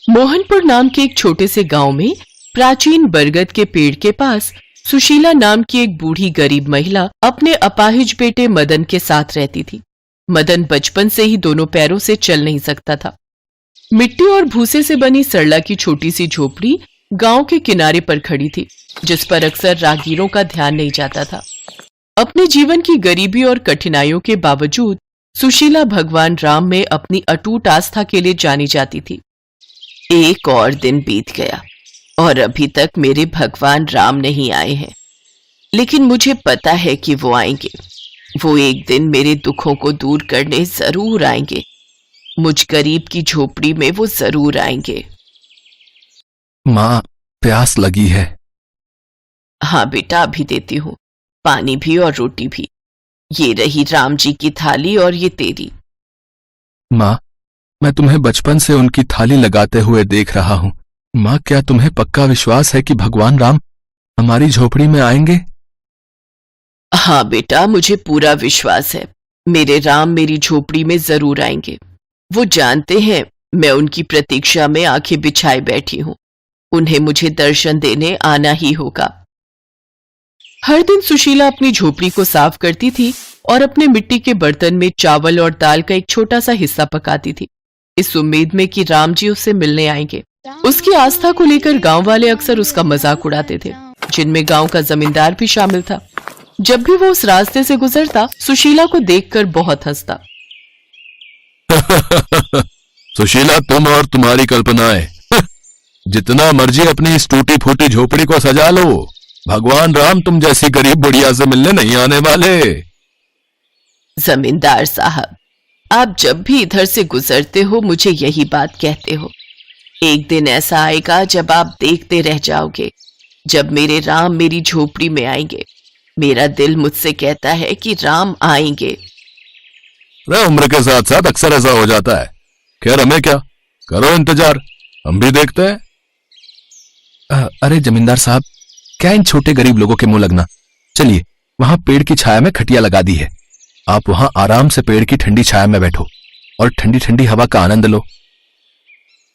मोहनपुर नाम के एक छोटे से गांव में प्राचीन बरगद के पेड़ के पास सुशीला नाम की एक बूढ़ी गरीब महिला अपने अपाहिज बेटे मदन के साथ रहती थी। मदन बचपन से ही दोनों पैरों से चल नहीं सकता था। मिट्टी और भूसे से बनी सरला की छोटी सी झोपड़ी गांव के किनारे पर खड़ी थी, जिस पर अक्सर राहगीरों का ध्यान नहीं जाता था। अपने जीवन की गरीबी और कठिनाइयों के बावजूद सुशीला भगवान राम में अपनी अटूट आस्था के लिए जानी जाती थी। एक और दिन बीत गया और अभी तक मेरे भगवान राम नहीं आए हैं, लेकिन मुझे पता है कि वो आएंगे। वो एक दिन मेरे दुखों को दूर करने जरूर आएंगे। मुझ गरीब की झोपड़ी में वो जरूर आएंगे। माँ, प्यास लगी है। हाँ बेटा, अभी देती हूँ, पानी भी और रोटी भी। ये रही राम जी की थाली और ये तेरी। माँ, मैं तुम्हें बचपन से उनकी थाली लगाते हुए देख रहा हूँ। माँ, क्या तुम्हें पक्का विश्वास है कि भगवान राम हमारी झोपड़ी में आएंगे? हाँ बेटा, मुझे पूरा विश्वास है। मेरे राम मेरी झोपड़ी में जरूर आएंगे। वो जानते हैं मैं उनकी प्रतीक्षा में आंखें बिछाए बैठी हूँ। उन्हें मुझे दर्शन देने आना ही होगा। हर दिन सुशीला अपनी झोपड़ी को साफ करती थी और अपने मिट्टी के बर्तन में चावल और दाल का एक छोटा सा हिस्सा पकाती थी, इस उम्मीद में कि राम जी उससे मिलने आएंगे। उसकी आस्था को लेकर गांव वाले अक्सर उसका मजाक उड़ाते थे, जिनमें गांव का जमींदार भी शामिल था। जब भी वो उस रास्ते से गुजरता, सुशीला को देखकर बहुत हंसता। सुशीला, तुम और तुम्हारी कल्पनाएं, जितना मर्जी अपनी इस टूटी फूटी झोपड़ी को सजा लो, भगवान राम तुम जैसी गरीब बुढ़िया से मिलने नहीं आने वाले। जमींदार साहब, आप जब भी इधर से गुजरते हो मुझे यही बात कहते हो। एक दिन ऐसा आएगा जब आप देखते रह जाओगे, जब मेरे राम मेरी झोपड़ी में आएंगे। मेरा दिल मुझसे कहता है कि राम आएंगे। उम्र के साथ साथ अक्सर ऐसा हो जाता है। खैर, हमें क्या, करो इंतजार, हम भी देखते हैं। अरे जमींदार साहब, क्या इन छोटे गरीब लोगों के मुंह लगना। चलिए, वहां पेड़ की छाया में खटिया लगा दी है। आप वहां आराम से पेड़ की ठंडी छाया में बैठो और ठंडी ठंडी हवा का आनंद लो।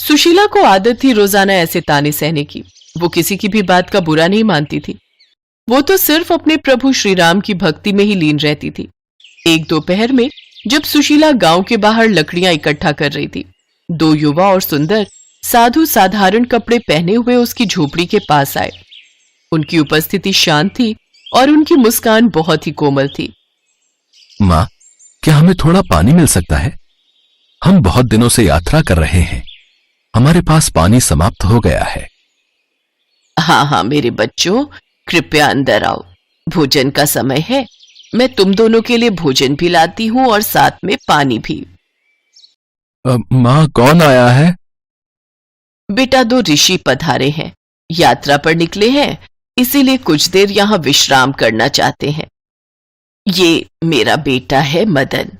सुशीला को आदत थी रोजाना ऐसे ताने सहने की। वो किसी की भी बात का बुरा नहीं मानती थी। वो तो सिर्फ अपने प्रभु श्री राम की भक्ति में ही लीन रहती थी। एक दोपहर में जब सुशीला गांव के बाहर लकड़ियां इकट्ठा कर रही थी, दो युवा और सुंदर साधु साधारण कपड़े पहने हुए उसकी झोपड़ी के पास आए। उनकी उपस्थिति शांत थी और उनकी मुस्कान बहुत ही कोमल थी। माँ, क्या हमें थोड़ा पानी मिल सकता है? हम बहुत दिनों से यात्रा कर रहे हैं, हमारे पास पानी समाप्त हो गया है। हाँ हाँ मेरे बच्चों, कृपया अंदर आओ। भोजन का समय है। मैं तुम दोनों के लिए भोजन भी लाती हूँ और साथ में पानी भी। माँ, कौन आया है? बेटा, दो ऋषि पधारे हैं। यात्रा पर निकले हैं, इसीलिए कुछ देर यहाँ विश्राम करना चाहते हैं। ये मेरा बेटा है मदन।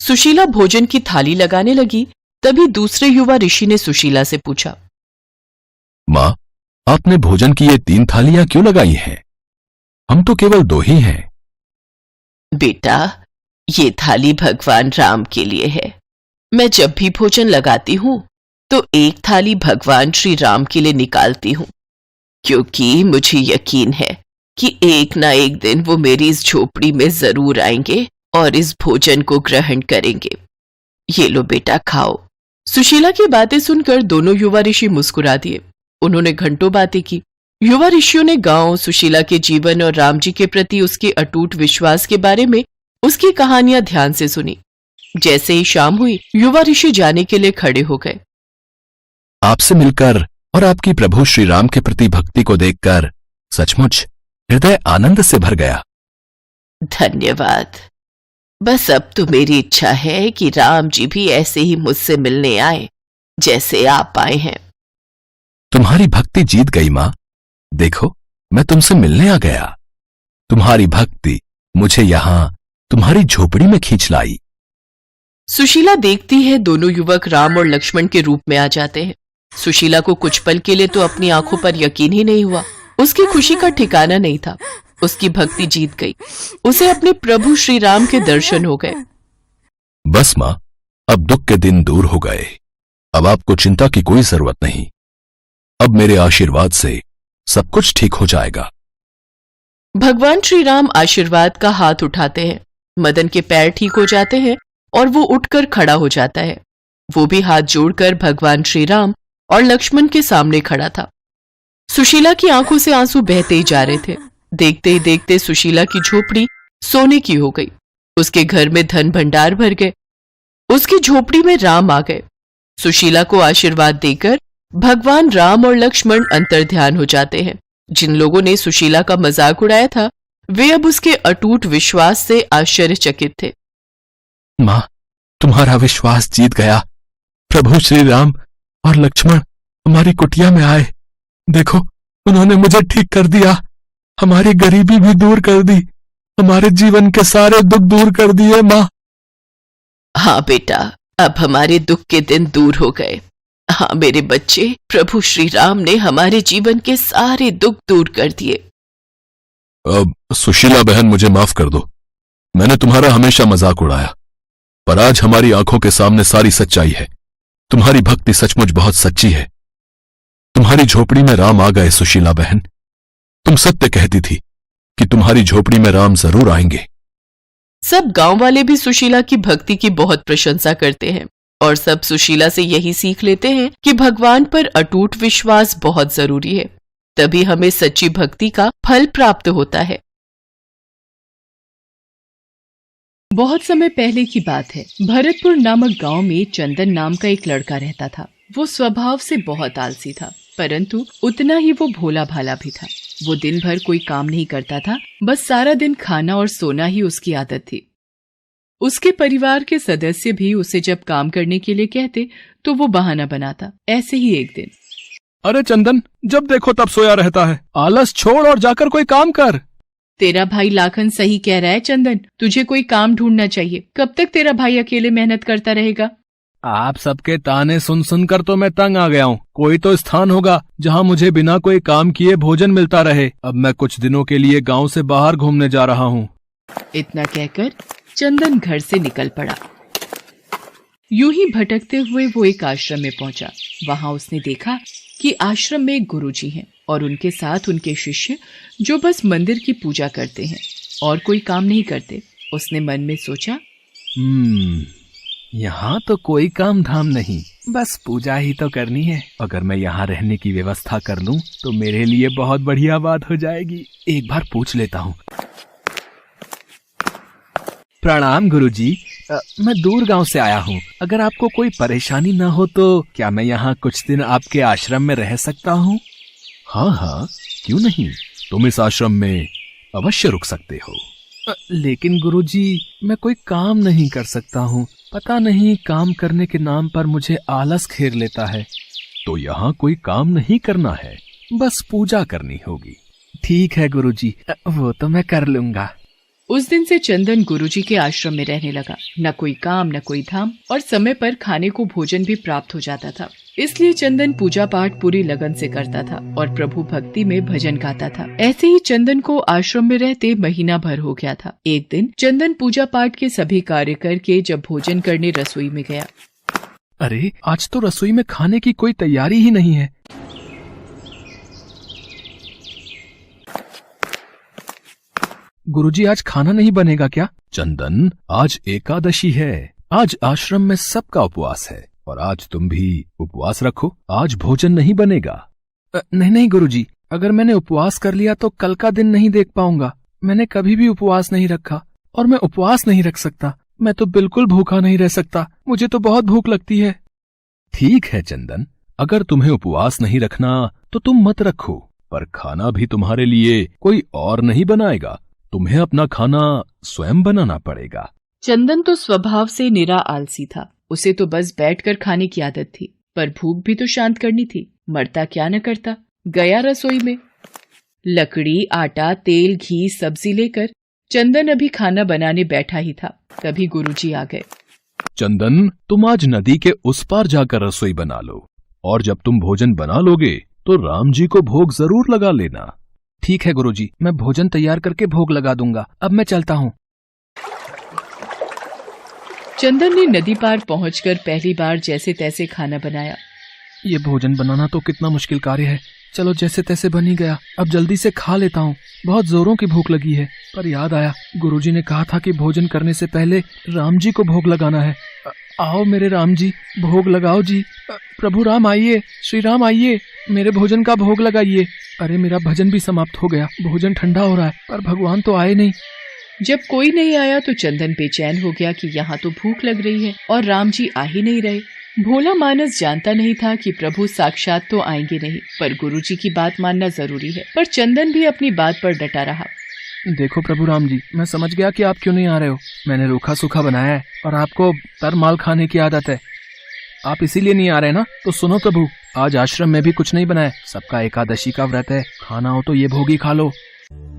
सुशीला भोजन की थाली लगाने लगी, तभी दूसरे युवा ऋषि ने सुशीला से पूछा, माँ, आपने भोजन की ये 3 थालियां क्यों लगाई हैं? हम तो केवल 2 ही हैं। बेटा, ये थाली भगवान राम के लिए है। मैं जब भी भोजन लगाती हूँ तो एक थाली भगवान श्री राम के लिए निकालती हूँ, क्योंकि मुझे यकीन है कि एक ना एक दिन वो मेरी इस झोपड़ी में जरूर आएंगे और इस भोजन को ग्रहण करेंगे। ये लो बेटा, खाओ। सुशीला की बातें सुनकर दोनों युवा ऋषि मुस्कुरा दिए। उन्होंने घंटों बातें की। युवा ऋषियों ने गांव, सुशीला के जीवन और राम जी के प्रति उसके अटूट विश्वास के बारे में उसकी कहानियां ध्यान से सुनी। जैसे ही शाम हुई, युवा ऋषि जाने के लिए खड़े हो गए। आपसे मिलकर और आपकी प्रभु श्री राम के प्रति भक्ति को देखकर सचमुच हृदय आनंद से भर गया। धन्यवाद। बस अब तो मेरी इच्छा है कि राम जी भी ऐसे ही मुझसे मिलने आए जैसे आप आए हैं। तुम्हारी भक्ति जीत गई माँ। देखो, मैं तुमसे मिलने आ गया। तुम्हारी भक्ति मुझे यहां तुम्हारी झोपड़ी में खींच लाई। सुशीला देखती है दोनों युवक राम और लक्ष्मण के रूप में आ जाते हैं। सुशीला को कुछ पल के लिए तो अपनी आंखों पर यकीन ही नहीं हुआ। उसकी खुशी का ठिकाना नहीं था। उसकी भक्ति जीत गई। उसे अपने प्रभु श्री राम के दर्शन हो गए। बस माँ, अब दुख के दिन दूर हो गए। अब आपको चिंता की कोई जरूरत नहीं। अब मेरे आशीर्वाद से सब कुछ ठीक हो जाएगा। भगवान श्री राम आशीर्वाद का हाथ उठाते हैं। मदन के पैर ठीक हो जाते हैं और वो उठकर खड़ा हो जाता है। वो भी हाथ जोड़कर भगवान श्री राम और लक्ष्मण के सामने खड़ा था। सुशीला की आंखों से आंसू बहते ही जा रहे थे। देखते ही देखते सुशीला की झोपड़ी सोने की हो गई। उसके घर में धन भंडार भर गए। उसकी झोपड़ी में राम आ गए। सुशीला को आशीर्वाद देकर भगवान राम और लक्ष्मण अंतर्ध्यान हो जाते हैं। जिन लोगों ने सुशीला का मजाक उड़ाया था वे अब उसके अटूट विश्वास से आश्चर्यचकित थे। मां, तुम्हारा विश्वास जीत गया। प्रभु श्री राम और लक्ष्मण हमारी कुटिया में आए। देखो, उन्होंने मुझे ठीक कर दिया, हमारी गरीबी भी दूर कर दी, हमारे जीवन के सारे दुख दूर कर दिए। मां, हाँ बेटा, अब हमारे दुख के दिन दूर हो गए। हाँ मेरे बच्चे, प्रभु श्री राम ने हमारे जीवन के सारे दुख दूर कर दिए। अब सुशीला बहन, मुझे माफ कर दो। मैंने तुम्हारा हमेशा मजाक उड़ाया, पर आज हमारी आंखों के सामने सारी सच्चाई है। तुम्हारी भक्ति सचमुच बहुत सच्ची है। तुम्हारी झोपड़ी में राम आ गए। सुशीला बहन, तुम सत्य कहती थी कि तुम्हारी झोपड़ी में राम जरूर आएंगे। सब गांव वाले भी सुशीला की भक्ति की बहुत प्रशंसा करते हैं और सब सुशीला से यही सीख लेते हैं कि भगवान पर अटूट विश्वास बहुत जरूरी है, तभी हमें सच्ची भक्ति का फल प्राप्त होता है। बहुत समय पहले की बात है। भरतपुर नामक गांव में चंदन नाम का एक लड़का रहता था। वो स्वभाव से बहुत आलसी था, परंतु उतना ही वो भोला भाला भी था। वो दिन भर कोई काम नहीं करता था, बस सारा दिन खाना और सोना ही उसकी आदत थी। उसके परिवार के सदस्य भी उसे जब काम करने के लिए कहते तो वो बहाना बनाता। ऐसे ही एक दिन, अरे चंदन, जब देखो तब सोया रहता है। आलस छोड़ और जाकर कोई काम कर। तेरा भाई लाखन सही कह रहा है चंदन, तुझे कोई काम ढूंढना चाहिए। कब तक तेरा भाई अकेले मेहनत करता रहेगा? आप सबके ताने सुन सुनकर तो मैं तंग आ गया हूँ। कोई तो स्थान होगा जहाँ मुझे बिना कोई काम किए भोजन मिलता रहे। अब मैं कुछ दिनों के लिए गांव से बाहर घूमने जा रहा हूँ। इतना कहकर चंदन घर से निकल पड़ा। यूं ही भटकते हुए वो एक आश्रम में पहुंचा। वहां उसने देखा कि आश्रम में एक गुरुजी हैं और उनके साथ उनके शिष्य जो बस मंदिर की पूजा करते हैं और कोई काम नहीं करते। उसने मन में सोचा, यहाँ तो कोई काम धाम नहीं, बस पूजा ही तो करनी है। अगर मैं यहाँ रहने की व्यवस्था कर लूँ तो मेरे लिए बहुत बढ़िया बात हो जाएगी। एक बार पूछ लेता हूँ। प्रणाम गुरुजी, मैं दूर गांव से आया हूँ। अगर आपको कोई परेशानी न हो तो क्या मैं यहाँ कुछ दिन आपके आश्रम में रह सकता हूँ? हाँ हाँ, क्यों नहीं, तुम इस आश्रम में अवश्य रुक सकते हो। लेकिन गुरुजी, मैं कोई काम नहीं कर सकता हूँ। पता नहीं काम करने के नाम पर मुझे आलस घेर लेता है। तो यहाँ कोई काम नहीं करना है, बस पूजा करनी होगी। ठीक है गुरुजी, वो तो मैं कर लूंगा। उस दिन से चंदन गुरुजी के आश्रम में रहने लगा। न कोई काम न कोई धाम और समय पर खाने को भोजन भी प्राप्त हो जाता था। इसलिए चंदन पूजा पाठ पूरी लगन से करता था और प्रभु भक्ति में भजन गाता था। ऐसे ही चंदन को आश्रम में रहते महीना भर हो गया था। एक दिन चंदन पूजा पाठ के सभी कार्य करके जब भोजन करने रसोई में गया। अरे, आज तो रसोई में खाने की कोई तैयारी ही नहीं है। गुरुजी, आज खाना नहीं बनेगा क्या? चंदन, आज एकादशी है। आज आश्रम में सबका उपवास है और आज तुम भी उपवास रखो। आज भोजन नहीं बनेगा। नहीं नहीं गुरुजी, अगर मैंने उपवास कर लिया तो कल का दिन नहीं देख पाऊंगा। मैंने कभी भी उपवास नहीं रखा और मैं उपवास नहीं रख सकता। मैं तो बिल्कुल भूखा नहीं रह सकता। मुझे तो बहुत भूख लगती है। ठीक है चंदन, अगर तुम्हें उपवास नहीं रखना तो तुम मत रखो, पर खाना भी तुम्हारे लिए कोई और नहीं बनाएगा। तुम्हें अपना खाना स्वयं बनाना पड़ेगा। चंदन तो स्वभाव से निरा आलसी था। उसे तो बस बैठकर खाने की आदत थी, पर भूख भी तो शांत करनी थी। मरता क्या न करता। गया रसोई में। लकड़ी, आटा, तेल, घी, सब्जी लेकर चंदन अभी खाना बनाने बैठा ही था, तभी गुरुजी आ गए। चंदन, तुम आज नदी के उस पार जाकर रसोई बना लो और जब तुम भोजन बना लोगे तो राम जी को भोग जरूर लगा लेना। ठीक है गुरुजी, मैं भोजन तैयार करके भोग लगा दूंगा। अब मैं चलता हूँ। चंदन ने नदी पार पहुंचकर पहली बार जैसे तैसे खाना बनाया। ये भोजन बनाना तो कितना मुश्किल कार्य है। चलो जैसे तैसे बन ही गया, अब जल्दी से खा लेता हूँ। बहुत जोरों की भूख लगी है। पर याद आया, गुरुजी ने कहा था कि भोजन करने से पहले राम जी को भोग लगाना है। आओ मेरे राम जी, भोग लगाओ जी। प्रभु राम आइए, श्री राम आइए, मेरे भोजन का भोग लगाइए। अरे मेरा भजन भी समाप्त हो गया, भोजन ठंडा हो रहा है, पर भगवान तो आए नहीं। जब कोई नहीं आया तो चंदन बेचैन हो गया कि यहाँ तो भूख लग रही है और राम जी आ ही नहीं रहे। भोला मानस जानता नहीं था कि प्रभु साक्षात तो आएंगे नहीं, पर गुरुजी की बात मानना जरूरी है। पर चंदन भी अपनी बात पर डटा रहा। देखो प्रभु राम जी, मैं समझ गया कि आप क्यों नहीं आ रहे हो। मैंने रूखा सूखा बनाया है और आपको तरमाल खाने की आदत है। आप इसीलिए नहीं आ रहे ना? तो सुनो प्रभु, आज आश्रम में भी कुछ नहीं बनाया। सबका एकादशी का व्रत है, खाना हो तो ये भोग ही खा लो।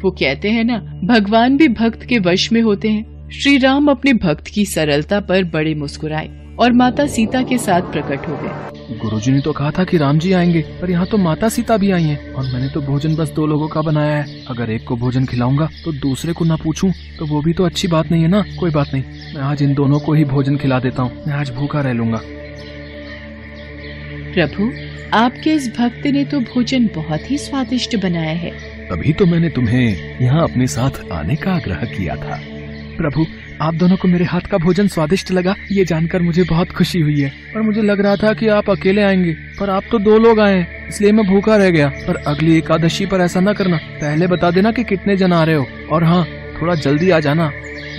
वो कहते हैं ना, भगवान भी भक्त के वश में होते हैं। श्री राम अपने भक्त की सरलता पर बड़े मुस्कुराए और माता सीता के साथ प्रकट हो गए। गुरुजी ने तो कहा था कि राम जी आएंगे, पर यहाँ तो माता सीता भी आई हैं और मैंने तो भोजन बस 2 लोगों का बनाया है। अगर एक को भोजन खिलाऊंगा तो दूसरे को ना पूछूं तो वो भी तो अच्छी बात नहीं है ना। कोई बात नहीं, मैं आज इन दोनों को ही भोजन खिला देता हूँ। मैं आज भूखा रह लूंगा। प्रभु, आपके इस भक्त ने तो भोजन बहुत ही स्वादिष्ट बनाया है। तभी तो मैंने तुम्हें यहाँ अपने साथ आने का आग्रह किया था। प्रभु, आप दोनों को मेरे हाथ का भोजन स्वादिष्ट लगा, ये जानकर मुझे बहुत खुशी हुई है। पर मुझे लग रहा था कि आप अकेले आएंगे, पर आप तो 2 लोग आए हैं, इसलिए मैं भूखा रह गया। पर अगली एकादशी पर ऐसा न करना, पहले बता देना कि कितने जन आ रहे हो, और हाँ, थोड़ा जल्दी आ जाना।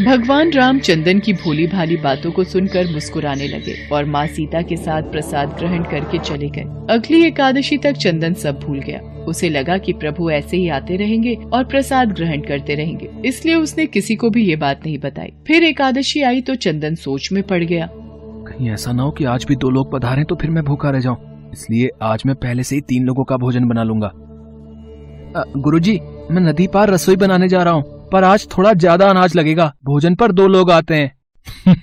भगवान राम चंदन की भोली भाली बातों को सुनकर मुस्कुराने लगे और माँ सीता के साथ प्रसाद ग्रहण करके चले गए। अगली एकादशी तक चंदन सब भूल गया। उसे लगा कि प्रभु ऐसे ही आते रहेंगे और प्रसाद ग्रहण करते रहेंगे, इसलिए उसने किसी को भी ये बात नहीं बताई। फिर एकादशी आई तो चंदन सोच में पड़ गया। कहीं ऐसा ना हो कि आज भी 2 लोग पधारे तो फिर मैं भूखा रह जाऊं। इसलिए आज मैं पहले से ही 3 लोगों का भोजन बना लूंगा। गुरुजी, मैं नदी पार रसोई बनाने जा रहा हूँ, पर आज थोड़ा ज्यादा अनाज लगेगा। भोजन पर 2 लोग आते हैं।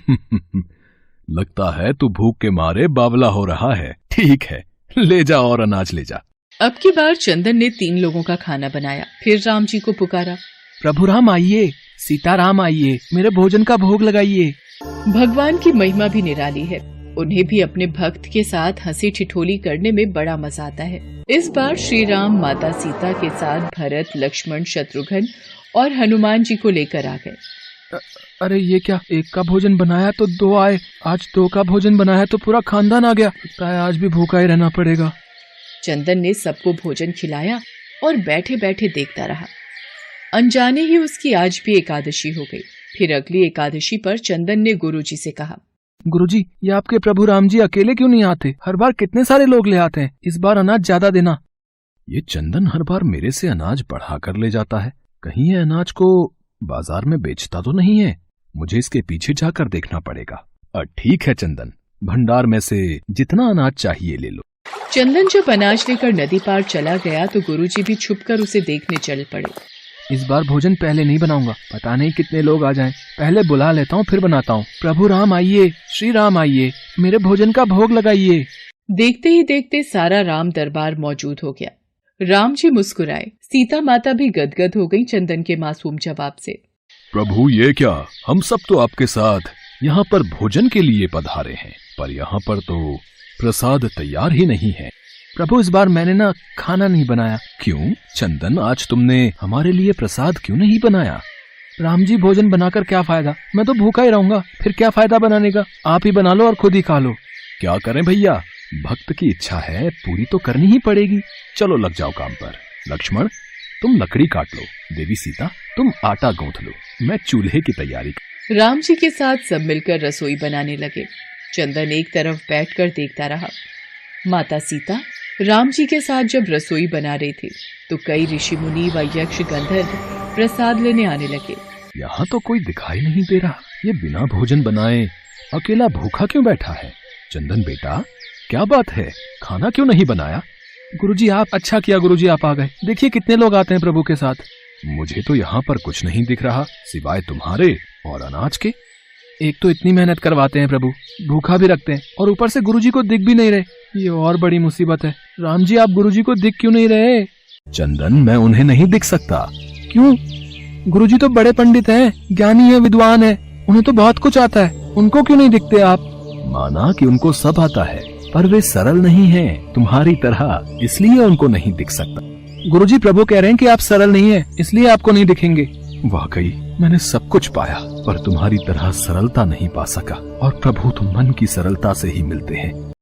लगता है तू भूख के मारे बावला हो रहा है। ठीक है, ले जा और अनाज ले जा। अब की बार चंदन ने 3 लोगों का खाना बनाया। फिर राम जी को पुकारा, प्रभु राम आइए, सीता राम आइए, मेरे भोजन का भोग लगाइए। भगवान की महिमा भी निराली है। उन्हें भी अपने भक्त के साथ हंसी ठिठोली करने में बड़ा मजा आता है। इस बार श्री राम माता सीता के साथ भरत, लक्ष्मण, शत्रुघ्न और हनुमान जी को लेकर आ गए। अरे ये क्या, एक का भोजन बनाया तो 2 आए, आज 2 का भोजन बनाया तो पूरा खानदान आ गया। लगता है आज भी भूखा ही रहना पड़ेगा। चंदन ने सबको भोजन खिलाया और बैठे बैठे देखता रहा। अनजाने ही उसकी आज भी एकादशी हो गई। फिर अगली एकादशी पर चंदन ने गुरुजी से कहा, गुरुजी, ये आपके प्रभु राम जी अकेले क्यों नहीं आते? हर बार कितने सारे लोग ले आते हैं, इस बार अनाज ज्यादा देना। ये चंदन हर बार मेरे से अनाज बढ़ा कर ले जाता है। कहीं ये अनाज को बाजार में बेचता तो नहीं है? मुझे इसके पीछे जाकर देखना पड़ेगा। ठीक है चंदन, भंडार में से जितना अनाज चाहिए ले लो। चंदन जब अनाज लेकर नदी पार चला गया तो गुरुजी भी छुपकर उसे देखने चल पड़े। इस बार भोजन पहले नहीं बनाऊंगा, पता नहीं कितने लोग आ जाएं। पहले बुला लेता हूँ, फिर बनाता हूँ। प्रभु राम आइए, श्री राम आइए, मेरे भोजन का भोग लगाइए। देखते ही देखते सारा राम दरबार मौजूद हो गया। राम जी मुस्कुराए। सीता माता भी गदगद हो गई चंदन के मासूम जवाब से। प्रभु ये क्या, हम सब तो आपके साथ यहाँ पर भोजन के लिए पधारे हैं, पर यहाँ पर तो प्रसाद तैयार ही नहीं है। प्रभु इस बार मैंने ना खाना नहीं बनाया। क्यों चंदन, आज तुमने हमारे लिए प्रसाद क्यों नहीं बनाया? राम जी, भोजन बनाकर क्या फायदा, मैं तो भूखा ही रहूंगा। फिर क्या फायदा बनाने का, आप ही बना लो और खुद ही खा लो। क्या करें भैया, भक्त की इच्छा है, पूरी तो करनी ही पड़ेगी। चलो लग जाओ काम पर। लक्ष्मण, तुम लकड़ी काट लो, देवी सीता तुम आटा गूंथ लो, मैं चूल्हे की तैयारी। राम जी के साथ सब मिलकर रसोई बनाने लगे। चंदन एक तरफ बैठकर देखता रहा। माता सीता राम जी के साथ जब रसोई बना रही थी तो कई ऋषि मुनि व यक्ष गंधर्व प्रसाद लेने आने लगे। यहाँ तो कोई दिखाई नहीं दे रहा, ये बिना भोजन बनाए अकेला भूखा क्यों बैठा है? चंदन बेटा, क्या बात है, खाना क्यों नहीं बनाया? गुरुजी, आप अच्छा किया गुरुजी, आप आ गए। देखिए कितने लोग आते हैं प्रभु के साथ। मुझे तो यहाँ पर कुछ नहीं दिख रहा सिवाय तुम्हारे और अनाज के। एक तो इतनी मेहनत करवाते हैं प्रभु, भूखा भी रखते हैं, और ऊपर से गुरुजी को दिख भी नहीं रहे। ये और बड़ी मुसीबत है। राम जी, आप गुरुजी को दिख क्यों नहीं रहे? चंदन, मैं उन्हें नहीं दिख सकता। क्यों? गुरुजी तो बड़े पंडित हैं, ज्ञानी है, विद्वान है, उन्हें तो बहुत कुछ आता है। उनको क्यों नहीं दिखते आप? माना कि उनको सब आता है, पर वे सरल नहीं हैं तुम्हारी तरह, इसलिए उनको नहीं दिख सकता। गुरुजी, प्रभु कह रहे हैं कि आप सरल नहीं हैं, इसलिए आपको नहीं दिखेंगे। वाकई मैंने सब कुछ पाया, पर तुम्हारी तरह सरलता नहीं पा सका, और प्रभु तो मन की सरलता से ही मिलते हैं।